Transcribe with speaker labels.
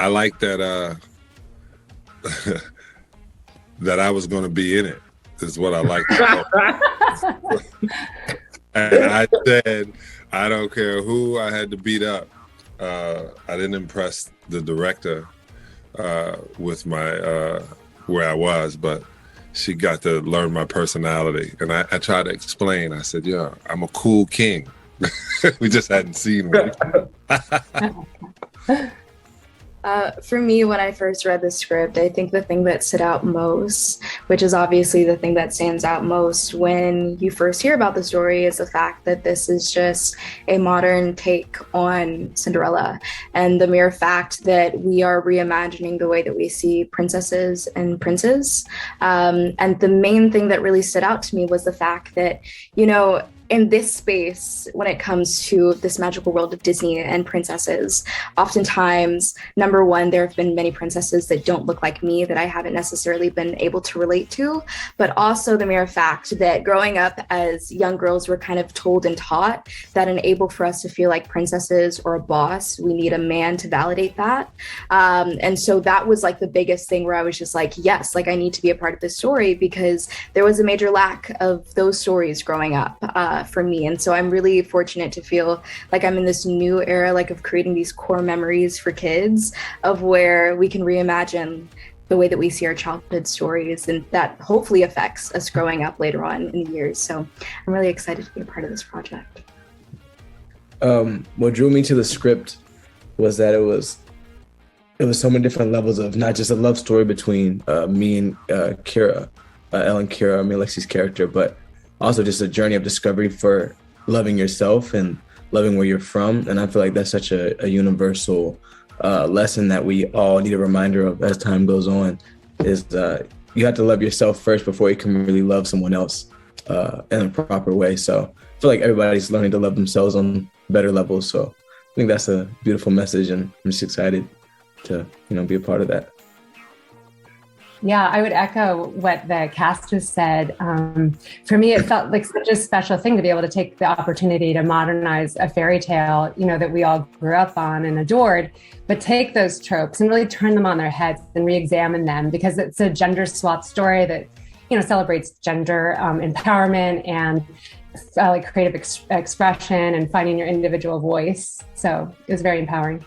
Speaker 1: I like that that I was going to be in it. Is what I like. And I said, I don't care who I had to beat up. I didn't impress the director with my where I was, but she got to learn my personality. And I tried to explain. I said, yeah, I'm a cool king. We just hadn't seen one.
Speaker 2: For me, when I first read the script, I think the thing that stood out most, which is obviously the thing that stands out most when you first hear about the story, is the fact that this is just a modern take on Cinderella. And the mere fact that we are reimagining the way that we see princesses and princes. And the main thing that really stood out to me was the fact that, you know, in this space, when it comes to this magical world of Disney and princesses, oftentimes, number one, there have been many princesses that don't look like me that I haven't necessarily been able to relate to, but also the mere fact that growing up as young girls, we're kind of told and taught that in able for us to feel like princesses or a boss, we need a man to validate that. And so that was like the biggest thing where I was just like, yes, like I need to be a part of this story, because there was a major lack of those stories growing up. For me. And so I'm really fortunate to feel like I'm in this new era, like of creating these core memories for kids of where we can reimagine the way that we see our childhood stories, and that hopefully affects us growing up later on in the years. So I'm really excited to be a part of this project.
Speaker 3: What drew me to the script was that it was so many different levels of not just a love story between me and Kira, Ellen Kira, I mean Lexi's character, but also just a journey of discovery for loving yourself and loving where you're from. And I feel like that's such a universal lesson that we all need a reminder of as time goes on, is you have to love yourself first before you can really love someone else in a proper way. So I feel like everybody's learning to love themselves on better levels. So I think that's a beautiful message, and I'm just excited to, be a part of that.
Speaker 4: Yeah, I would echo what the cast just said. For me, it felt like such a special thing to be able to take the opportunity to modernize a fairy tale, that we all grew up on and adored, but take those tropes and really turn them on their heads and re-examine them, because it's a gender swapped story that, celebrates gender empowerment and like creative expression and finding your individual voice. So it was very empowering.